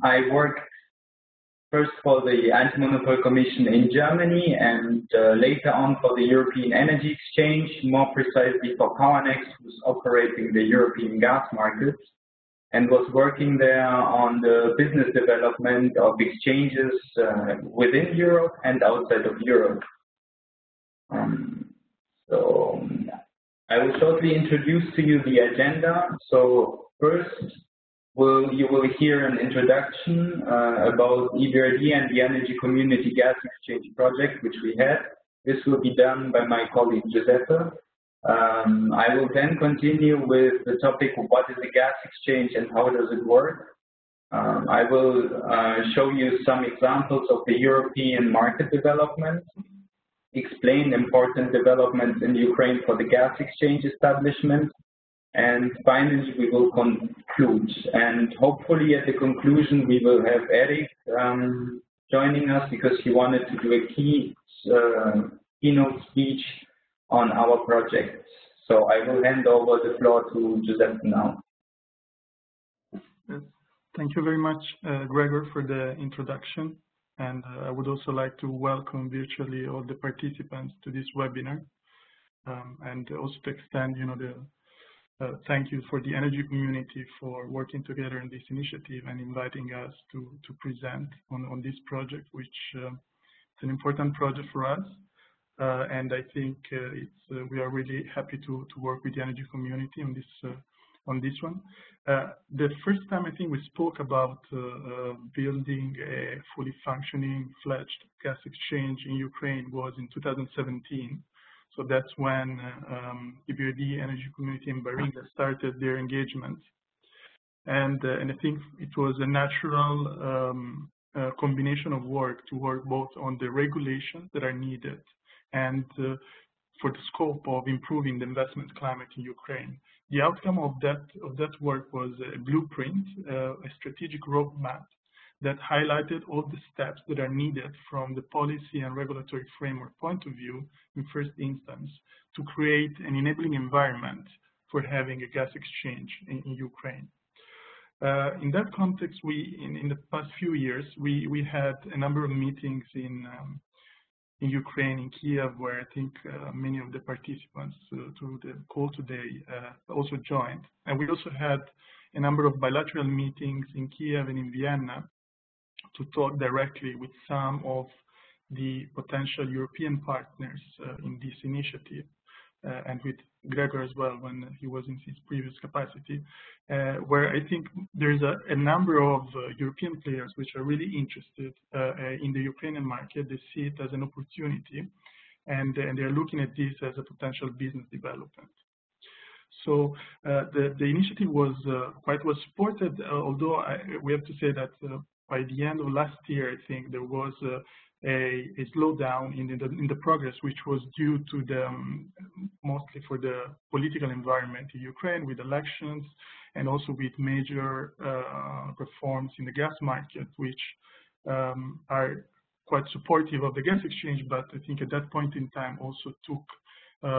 I work first for the Anti-Monopoly Commission in Germany and later on for the European Energy Exchange, more precisely for Powernext, who's operating the European gas markets, and was working there on the business development of exchanges within Europe and outside of Europe. So I will shortly introduce to you the agenda. So first, you will hear an introduction about EBRD and the Energy Community Gas Exchange project, which we had. This will be done by my colleague Giuseppe. I will then continue with the topic of what is a gas exchange and how does it work. I will show you some examples of the European market development, explain important developments in Ukraine for the gas exchange establishment, and finally we will conclude. And hopefully at the conclusion we will have Eric joining us because he wanted to do a keynote speech on our project. So I will hand over the floor to Giuseppe now. Thank you very much, Gregor, for the introduction. And I would also like to welcome virtually all the participants to this webinar, and also to extend, thank you for the energy community for working together in this initiative and inviting us to present on this project, which is an important project for us. And I think we are really happy to work with the energy community on this one. The first time I think we spoke about building a fully functioning, fledged gas exchange in Ukraine was in 2017. So that's when EBRD Energy Community in Baringa started their engagement. And I think it was a natural combination of work to work both on the regulations that are needed and for the scope of improving the investment climate in Ukraine. The outcome of that work was a blueprint, a strategic roadmap that highlighted all the steps that are needed from the policy and regulatory framework point of view in first instance to create an enabling environment for having a gas exchange in Ukraine. In that context, in the past few years, we had a number of meetings in Ukraine, in Kiev, where I think many of the participants to the call today also joined. And we also had a number of bilateral meetings in Kiev and in Vienna to talk directly with some of the potential European partners in this initiative, and with Gregor as well when he was in his previous capacity, where I think there's a number of European players which are really interested in the Ukrainian market. They see it as an opportunity, and they're looking at this as a potential business development. So the initiative was quite well supported, although we have to say that by the end of last year, I think there was a slowdown in the progress, which was due to mostly for the political environment in Ukraine with elections and also with major reforms in the gas market, which are quite supportive of the gas exchange, but I think at that point in time also took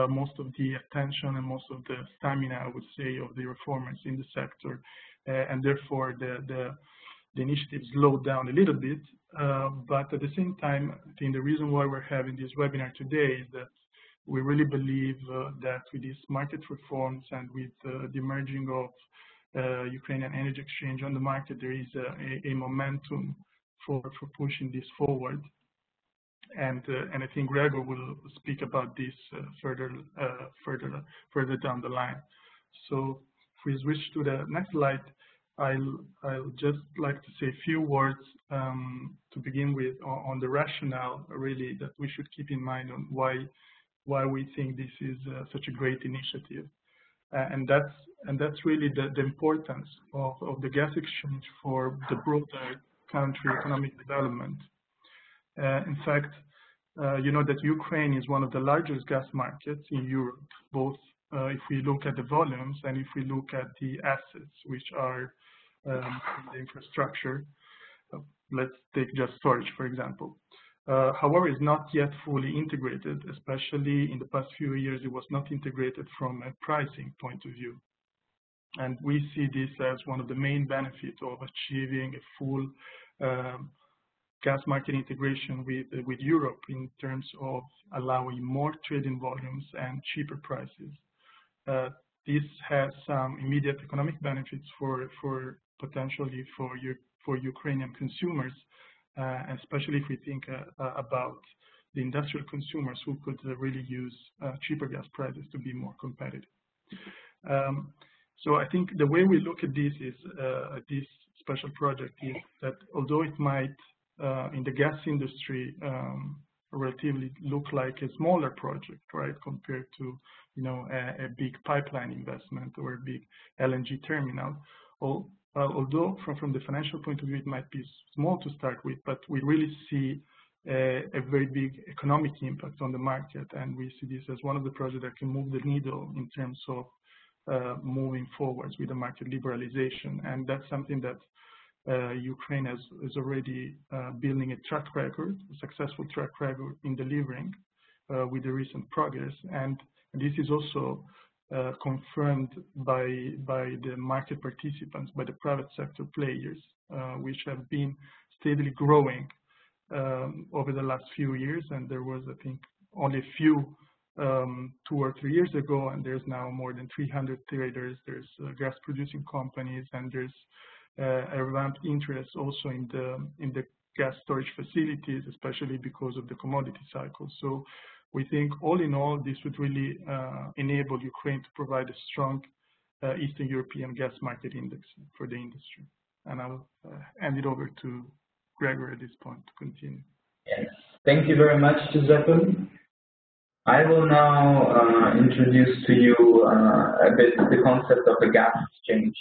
most of the attention and most of the stamina, I would say, of the reformers in the sector, and therefore the initiative slowed down a little bit, but at the same time, I think the reason why we're having this webinar today is that we really believe that with these market reforms and with the emerging of Ukrainian energy exchange on the market, there is a momentum for pushing this forward. And I think Gregor will speak about this further down the line. So if we switch to the next slide, I'll just like to say a few words to begin with on the rationale, really, that we should keep in mind on why we think this is such a great initiative, and that's really the importance of the gas exchange for the broader country economic development. In fact, you know that Ukraine is one of the largest gas markets in Europe, both if we look at the volumes and if we look at the assets which are in the infrastructure. Let's take just storage, for example. However, it's not yet fully integrated, especially in the past few years, it was not integrated from a pricing point of view. And we see this as one of the main benefits of achieving a full gas market integration with Europe in terms of allowing more trading volumes and cheaper prices. This has some immediate economic benefits potentially for Ukrainian consumers, especially if we think about the industrial consumers who could really use cheaper gas prices to be more competitive. So I think the way we look at this is this special project is that although it might in the gas industry relatively look like a smaller project, right, compared to a big pipeline investment or a big LNG terminal, although from the financial point of view it might be small to start with, but we really see a very big economic impact on the market, and we see this as one of the projects that can move the needle in terms of moving forwards with the market liberalization. And that's something that Ukraine is already building a track record, a successful track record in delivering with the recent progress. And this is also confirmed by the market participants, by the private sector players, which have been steadily growing over the last few years. And there was, I think, only a few 2 or 3 years ago, and there's now more than 300 traders. There's gas producing companies, and there's a revamped interest also in the gas storage facilities, especially because of the commodity cycle. So we think all in all, this would really enable Ukraine to provide a strong Eastern European gas market index for the industry. And I'll hand it over to Gregor at this point to continue. Yes, thank you very much, Giuseppe. I will now introduce to you a bit the concept of a gas exchange.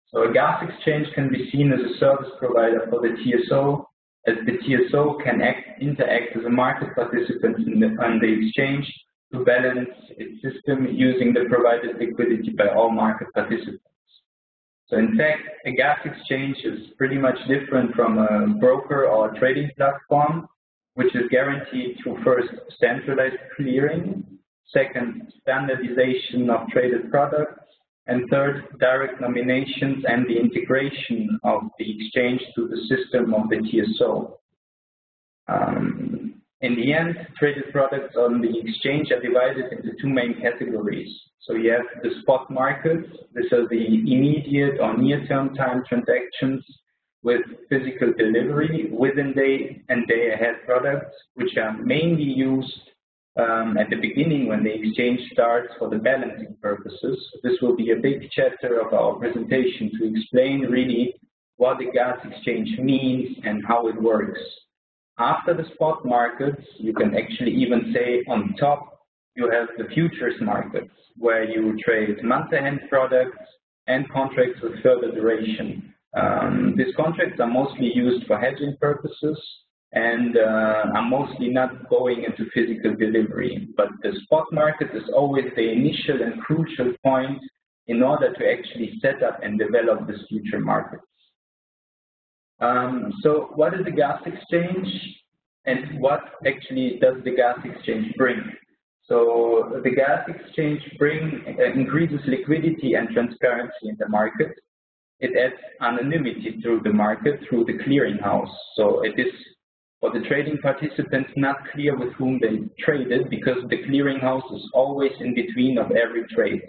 So a gas exchange can be seen as a service provider for the TSO, as the TSO can interact as a market participant on the exchange to balance its system using the provided liquidity by all market participants. So in fact, a gas exchange is pretty much different from a broker or a trading platform, which is guaranteed through first, centralized clearing, second, standardization of traded products, and third, direct nominations and the integration of the exchange to the system of the TSO. In the end, traded products on the exchange are divided into 2 main categories. So you have the spot markets. These are the immediate or near-term time transactions with physical delivery within day and day-ahead products, which are mainly used at the beginning when the exchange starts for the balancing purposes. This will be a big chapter of our presentation to explain really what the gas exchange means and how it works. After the spot markets, you can actually even say on top, you have the futures markets, where you trade month-ahead products and contracts with further duration. These contracts are mostly used for hedging purposes and are mostly not going into physical delivery. But the spot market is always the initial and crucial point in order to actually set up and develop this future markets. So what is the gas exchange and what actually does the gas exchange bring? So the gas exchange increases liquidity and transparency in the market. It adds anonymity through the market, through the clearinghouse. So it is for the trading participants not clear with whom they traded, because the clearinghouse is always in between of every trade.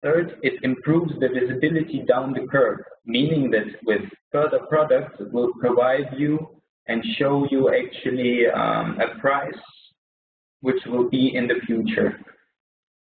Third, it improves the visibility down the curve, meaning that with further products, it will provide you and show you actually a price which will be in the future.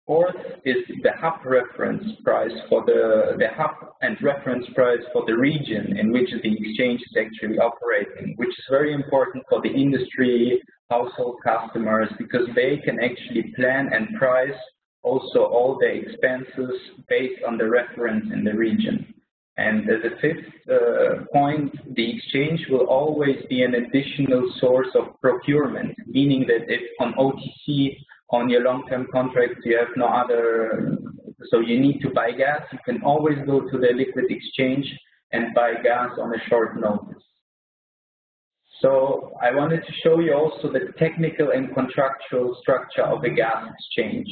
Fourth is the hub reference price for the hub and reference price for the region in which the exchange is actually operating, which is very important for the industry, household customers, because they can actually plan and price also all the expenses based on the reference in the region. And as a fifth point, the exchange will always be an additional source of procurement, meaning that if on OTC, on your long-term contracts, you have no other, so you need to buy gas, you can always go to the liquid exchange and buy gas on a short notice. So I wanted to show you also the technical and contractual structure of the gas exchange.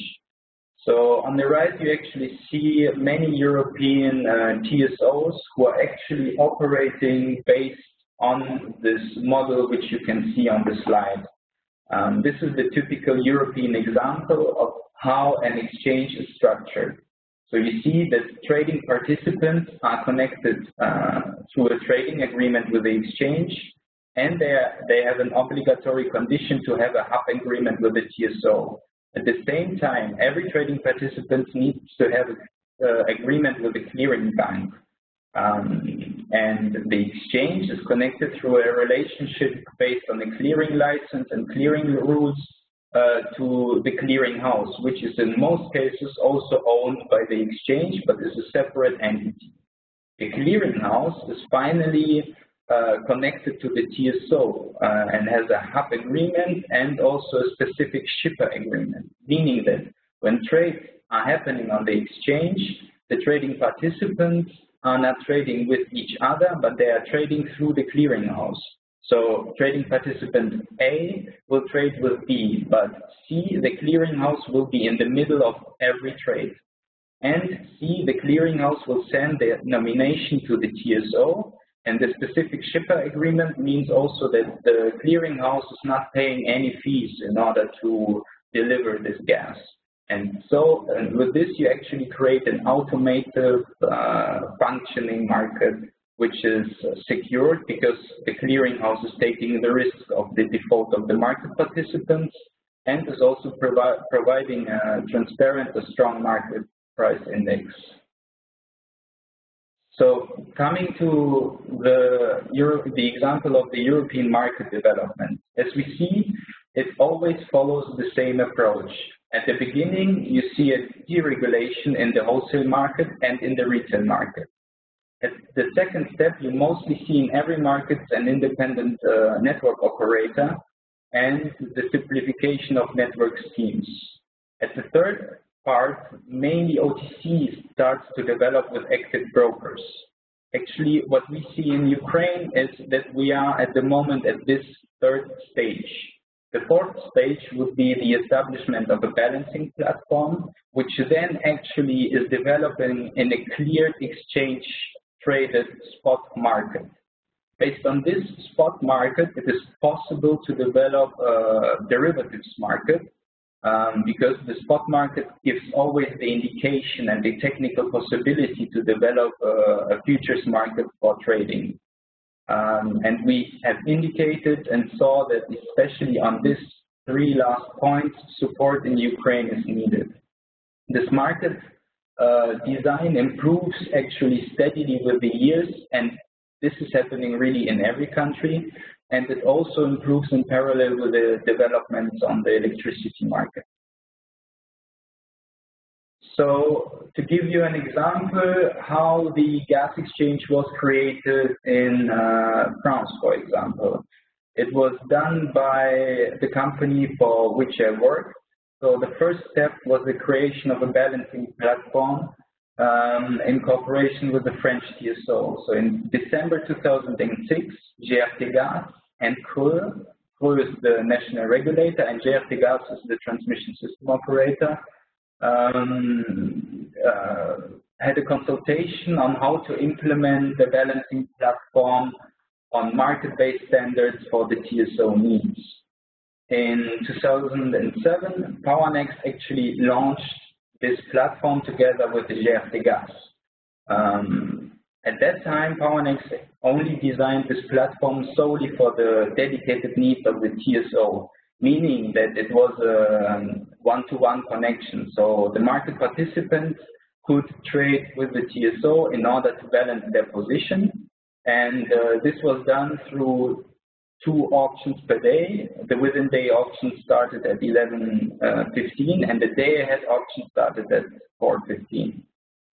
So on the right, you actually see many European TSOs who are actually operating based on this model, which you can see on the slide. This is the typical European example of how an exchange is structured. So you see that trading participants are connected through a trading agreement with the exchange, and they have an obligatory condition to have a hub agreement with the TSO. At the same time, every trading participant needs to have an agreement with the clearing bank. And the exchange is connected through a relationship based on a clearing license and clearing rules to the clearing house, which is in most cases also owned by the exchange, but is a separate entity. The clearing house is finally connected to the TSO and has a hub agreement and also a specific shipper agreement, meaning that when trades are happening on the exchange, the trading participants are not trading with each other, but they are trading through the clearing house. So trading participant A will trade with B, but C, the clearing house, will be in the middle of every trade. And C, the clearing house will send the nomination to the TSO, and the specific shipper agreement means also that the clearing house is not paying any fees in order to deliver this gas. And so with this, you actually create an automated functioning market, which is secured because the clearing house is taking the risk of the default of the market participants and is also providing a transparent, a strong market price index. So coming to the example of the European market development, as we see, it always follows the same approach. At the beginning, you see a deregulation in the wholesale market and in the retail market. At the second step, you mostly see in every market an independent network operator and the simplification of network schemes. At the third part, mainly OTC starts to develop with active brokers. Actually, what we see in Ukraine is that we are at the moment at this third stage. The fourth stage would be the establishment of a balancing platform, which then actually is developing in a cleared exchange-traded spot market. Based on this spot market, it is possible to develop a derivatives market because the spot market gives always the indication and the technical possibility to develop a futures market for trading. And we have indicated and saw that especially on these three last points, support in Ukraine is needed. This market design improves actually steadily with the years, and this is happening really in every country, and it also improves in parallel with the developments on the electricity market. So to give you an example how the gas exchange was created in France, for example. It was done by the company for which I work. So the first step was the creation of a balancing platform in cooperation with the French TSO. So in December 2006, GRT Gas and CRE is the national regulator and GRT Gas is the transmission system operator, had a consultation on how to implement the balancing platform on market-based standards for the TSO needs. In 2007, PowerNext actually launched this platform together with the GRT Gas. At that time, PowerNext only designed this platform solely for the dedicated needs of the TSO, meaning that it was a one-to-one connection. So the market participants could trade with the TSO in order to balance their position. And this was done through 2 auctions per day. The within-day auction started at 11:15 and the day-ahead auction started at 4:15.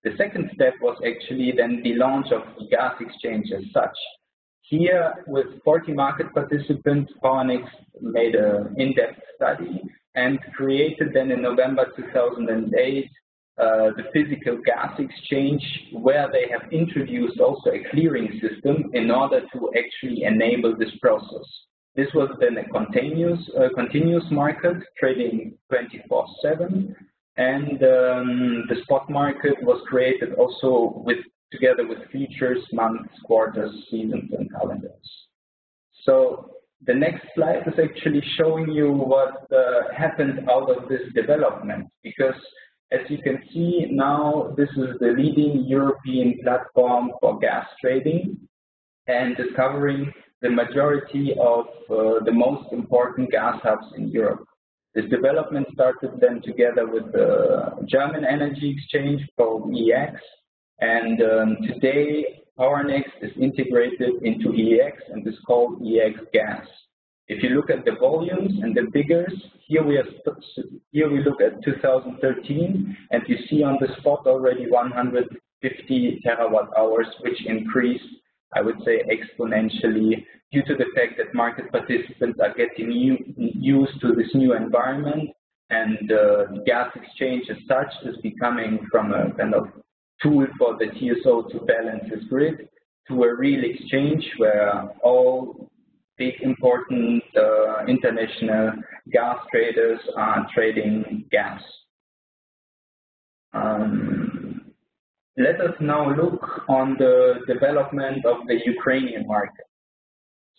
The second step was actually then the launch of the gas exchange as such. Here, with 40 market participants, PowerNext made an in-depth study and created then in November 2008 the physical gas exchange, where they have introduced also a clearing system in order to actually enable this process. This was then a continuous market, trading 24/7, And the spot market was created also together with futures, months, quarters, seasons, and calendars. So the next slide is actually showing you what happened out of this development, because as you can see now, this is the leading European platform for gas trading and is covering the majority of the most important gas hubs in Europe. This development started then together with the German energy exchange called EEX, and today Powernext is integrated into EEX and is called EEX Gas. If you look at the volumes and the figures, here we look at 2013, and you see on the spot already 150 terawatt hours, which increased, I would say, exponentially due to the fact that market participants are getting used to this new environment, and the gas exchange as such is becoming from a kind of tool for the TSO to balance his grid to a real exchange where all big important international gas traders are trading gas. Let us now look on the development of the Ukrainian market.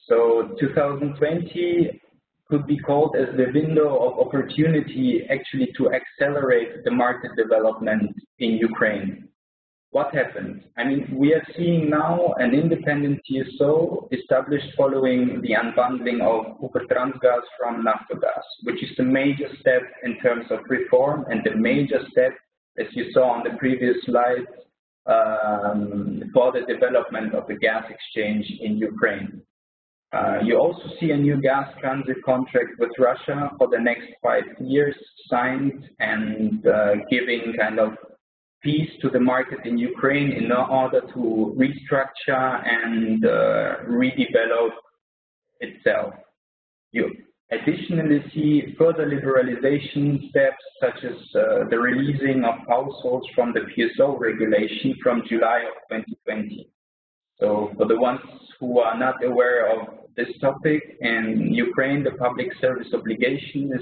So 2020 could be called as the window of opportunity actually to accelerate the market development in Ukraine. What happened? I mean, we are seeing now an independent TSO established following the unbundling of Ukrtransgaz from Naftogaz, which is the major step in terms of reform and the major step, as you saw on the previous slide, for the development of the gas exchange in Ukraine. You also see a new gas transit contract with Russia for the next 5 years signed and giving kind of peace to the market in Ukraine in order to restructure and redevelop itself. You additionally see further liberalization steps such as the releasing of households from the PSO regulation from July of 2020. So for the ones who are not aware of this topic, in Ukraine the public service obligation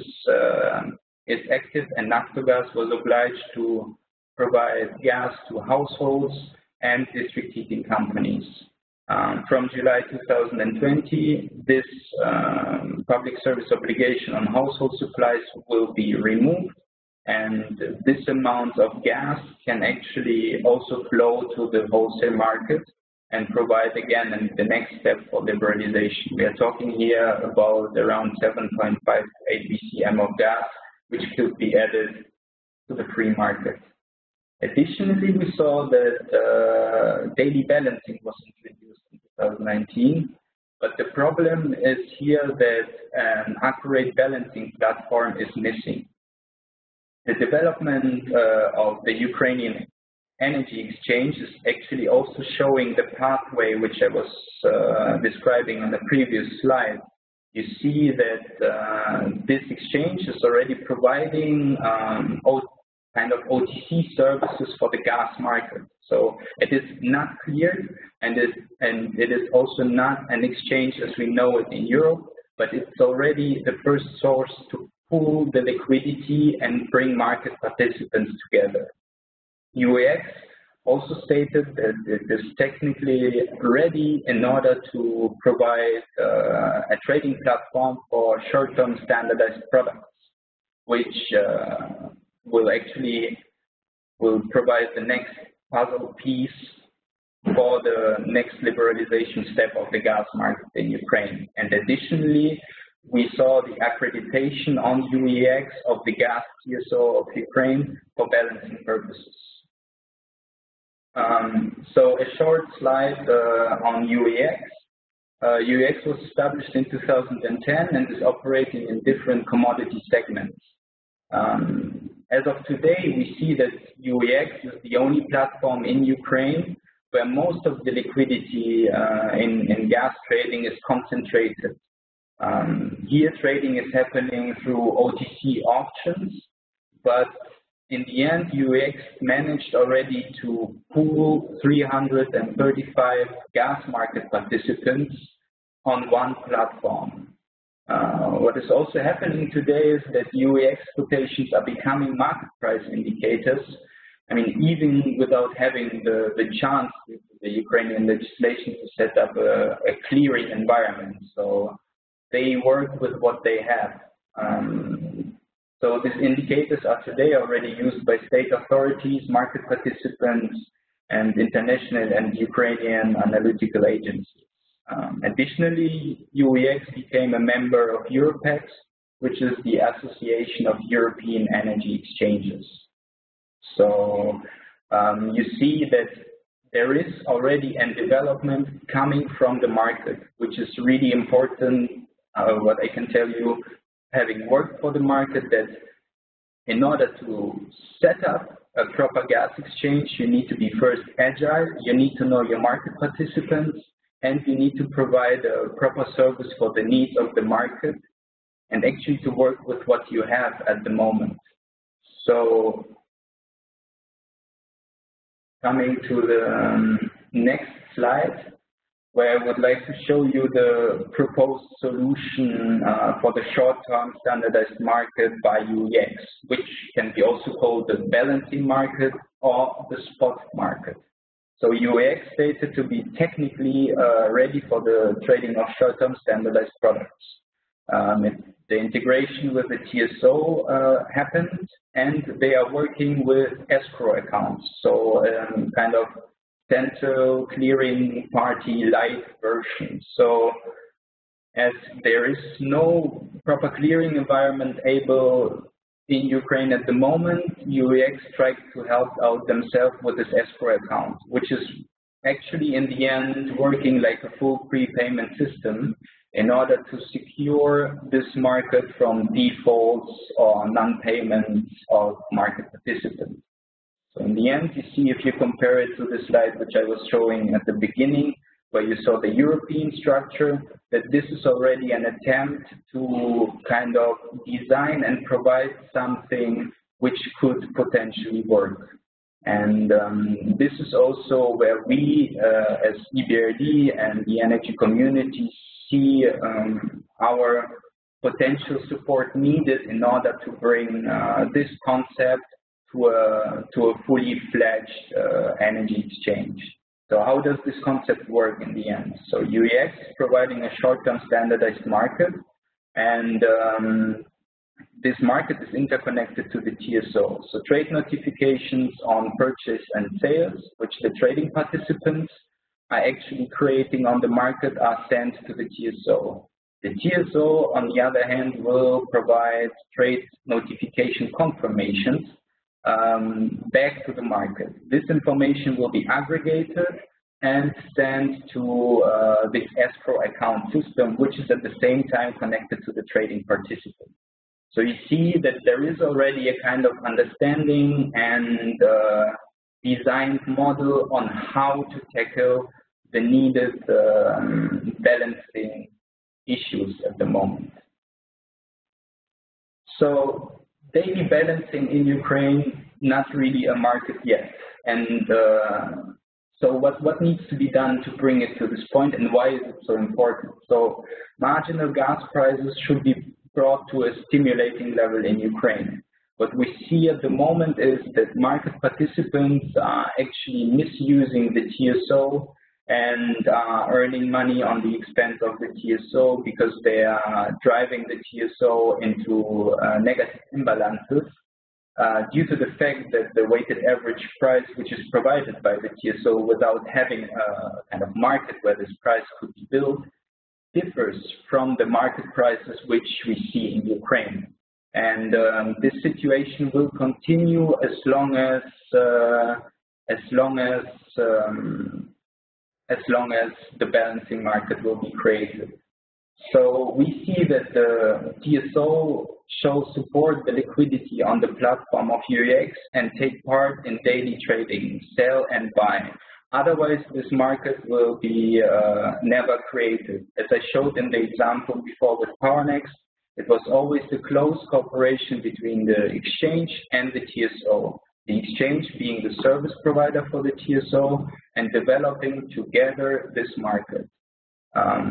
is active, and Naftogaz was obliged to provide gas to households and district heating companies. From July 2020, this public service obligation on household supplies will be removed, and this amount of gas can actually also flow to the wholesale market and provide again the next step for liberalization. We are talking here about around 7.5 to 8 BCM of gas, which could be added to the free market. Additionally, we saw that daily balancing was introduced in 2019, but the problem is here that an accurate balancing platform is missing. The development of the Ukrainian energy exchange is actually also showing the pathway which I was describing on the previous slide. You see that this exchange is already providing kind of OTC services for the gas market. So it is not clear, and it is also not an exchange as we know it in Europe, but it's already the first source to pool the liquidity and bring market participants together. UEX also stated that it is technically ready in order to provide a trading platform for short-term standardized products, which will provide the next puzzle piece for the next liberalization step of the gas market in Ukraine. And additionally, we saw the accreditation on UEX of the gas TSO of Ukraine for balancing purposes. So a short slide on UEX. UEX was established in 2010 and is operating in different commodity segments. As of today, we see that UEX is the only platform in Ukraine where most of the liquidity in gas trading is concentrated. Here, trading is happening through OTC auctions, but in the end, UEX managed already to pool 335 gas market participants on one platform. What is also happening today is that UEX quotations are becoming market price indicators. I mean, even without having the chance with the Ukrainian legislation to set up a clearing environment. So they work with what they have. So these indicators are today already used by state authorities, market participants, and international and Ukrainian analytical agencies. Additionally, UEX became a member of Europex, which is the Association of European Energy Exchanges. So you see that there is already a development coming from the market, which is really important. What I can tell you, having worked for the market, that in order to set up a proper gas exchange, you need to be first agile, you need to know your market participants, and you need to provide a proper service for the needs of the market, and actually to work with what you have at the moment. So, coming to the next slide, where I would like to show you the proposed solution for the short-term standardized market by UEX, which can be also called the balancing market or the spot market. So UEX stated to be technically ready for the trading of short-term standardized products. The integration with the TSO happened, and they are working with escrow accounts, so kind of central clearing party light version. So as there is no proper clearing environment able in Ukraine at the moment, UEX tried to help out themselves with this escrow account, which is actually in the end working like a full prepayment system in order to secure this market from defaults or non-payments of market participants. So in the end, you see, if you compare it to the slide which I was showing at the beginning, where you saw the European structure, that this is already an attempt to kind of design and provide something which could potentially work. And this is also where we, as EBRD and the energy community, see our potential support needed in order to bring this concept to a fully fledged energy exchange. So how does this concept work in the end? So UEX is providing a short-term standardized market, and this market is interconnected to the TSO. So trade notifications on purchase and sales, which the trading participants are actually creating on the market, are sent to the TSO. The TSO, on the other hand, will provide trade notification confirmations back to the market. This information will be aggregated and sent to this escrow account system, which is at the same time connected to the trading participant. So you see that there is already a kind of understanding and designed model on how to tackle the needed balancing issues at the moment. So daily balancing in Ukraine, not really a market yet. And so what needs to be done to bring it to this point, and why is it so important? So marginal gas prices should be brought to a stimulating level in Ukraine. What we see at the moment is that market participants are actually misusing the TSO and earning money on the expense of the TSO because they are driving the TSO into negative imbalances due to the fact that the weighted average price, which is provided by the TSO without having a kind of market where this price could be built, differs from the market prices which we see in Ukraine. And this situation will continue as long as the balancing market will be created. So we see that the TSO shows support the liquidity on the platform of UEX and take part in daily trading, sell and buy. Otherwise, this market will be never created. As I showed in the example before with PowerNext, it was always a close cooperation between the exchange and the TSO. The exchange being the service provider for the TSO and developing together this market.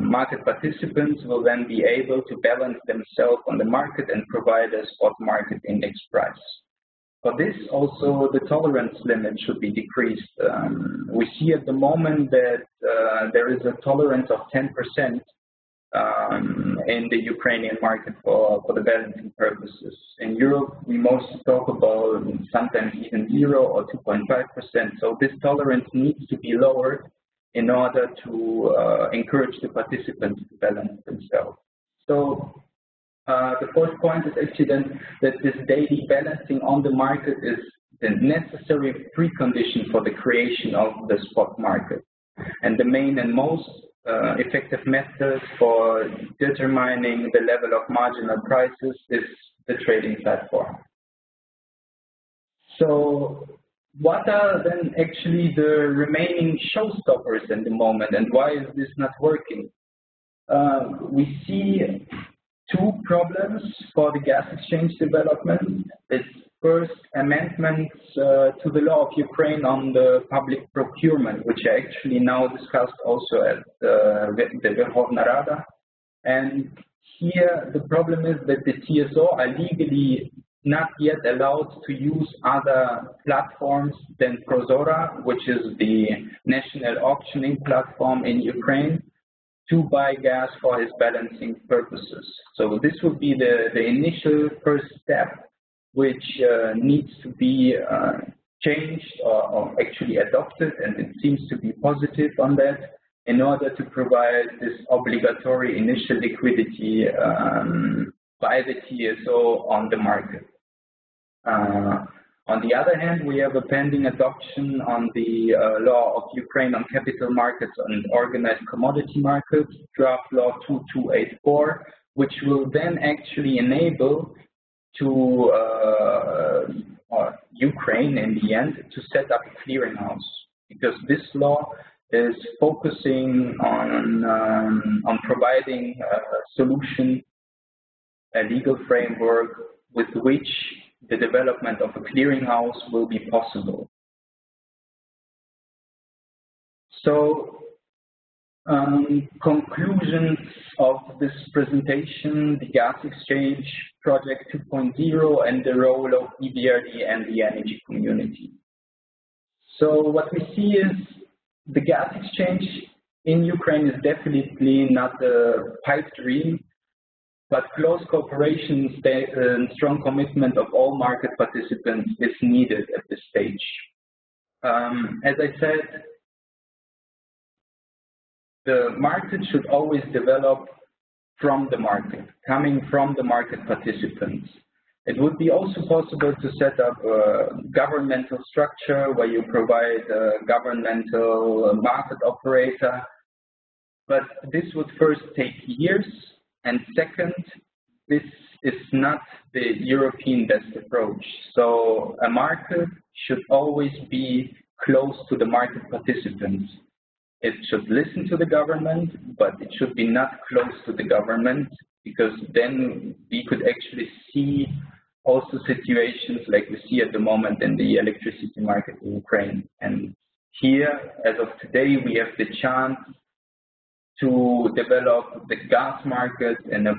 Market participants will then be able to balance themselves on the market and provide a spot market index price. For this, also the tolerance limit should be decreased. We see at the moment that there is a tolerance of 10% in the Ukrainian market for the balancing purposes. In Europe, we mostly talk about sometimes even 0 or 2.5%. So this tolerance needs to be lowered in order to encourage the participants to balance themselves. So the fourth point is actually then that this daily balancing on the market is the necessary precondition for the creation of the spot market. And the main and most effective method for determining the level of marginal prices is the trading platform. So what are then actually the remaining showstoppers at the moment, and why is this not working? We see two problems for the gas exchange development. It's first amendments to the law of Ukraine on the public procurement, which are actually now discussed also at the Verkhovna Rada. And here the problem is that the TSO are legally not yet allowed to use other platforms than Prozora, which is the national auctioning platform in Ukraine, to buy gas for his balancing purposes. So this would be the initial first step, which needs to be changed or actually adopted, and it seems to be positive on that, in order to provide this obligatory initial liquidity by the TSO on the market. On the other hand, we have a pending adoption on the law of Ukraine on capital markets and organized commodity markets, draft law 2284, which will then actually enable to Ukraine in the end to set up a clearinghouse, because this law is focusing on providing a solution, a legal framework with which the development of a clearinghouse will be possible. So, conclusions of this presentation: the gas exchange project 2.0 and the role of EBRD and the energy community. So what we see is the gas exchange in Ukraine is definitely not a pipe dream, but close cooperation and strong commitment of all market participants is needed at this stage. As I said, the market should always develop from the market, coming from the market participants. It would be also possible to set up a governmental structure where you provide a governmental market operator, but this would first take years, and second, this is not the European best approach. So a market should always be close to the market participants. It should listen to the government, but it should be not close to the government, because then we could actually see also situations like we see at the moment in the electricity market in Ukraine. And here, as of today, we have the chance to develop the gas market in a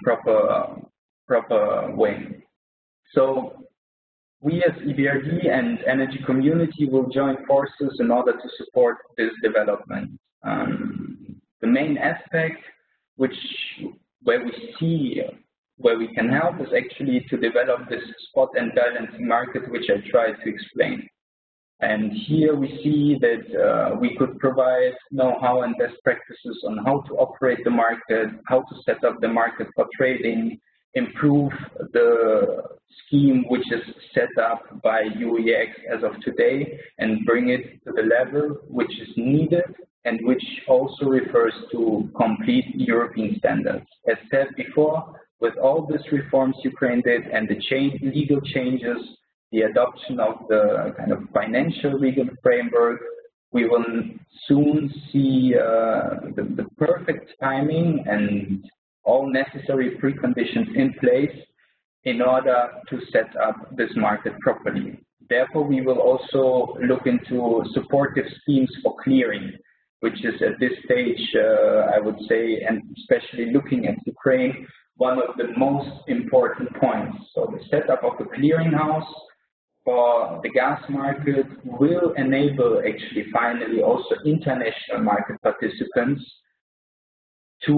proper way. So we as EBRD and energy community will join forces in order to support this development. The main aspect where we can help is actually to develop this spot and balancing market, which I tried to explain. And here we see that we could provide know-how and best practices on how to operate the market, how to set up the market for trading, improve the scheme which is set up by UEX as of today, and bring it to the level which is needed and which also refers to complete European standards. As said before, with all these reforms Ukraine did and the legal changes, the adoption of the kind of financial legal framework, we will soon see the perfect timing and all necessary preconditions in place in order to set up this market properly. Therefore, we will also look into supportive schemes for clearing. which is at this stage, I would say, and especially looking at Ukraine, one of the most important points. So the setup of the clearinghouse for the gas market will enable actually finally also international market participants to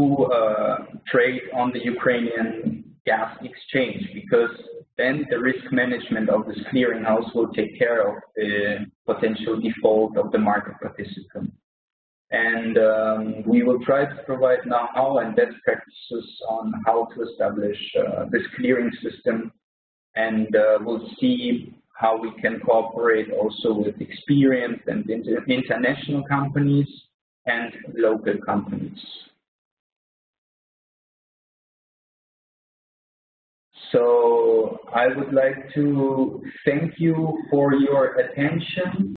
trade on the Ukrainian gas exchange, because then the risk management of this clearinghouse will take care of the potential default of the market participant. And we will try to provide know-how and best practices on how to establish this clearing system, and we'll see how we can cooperate also with experienced and international companies and local companies. So I would like to thank you for your attention.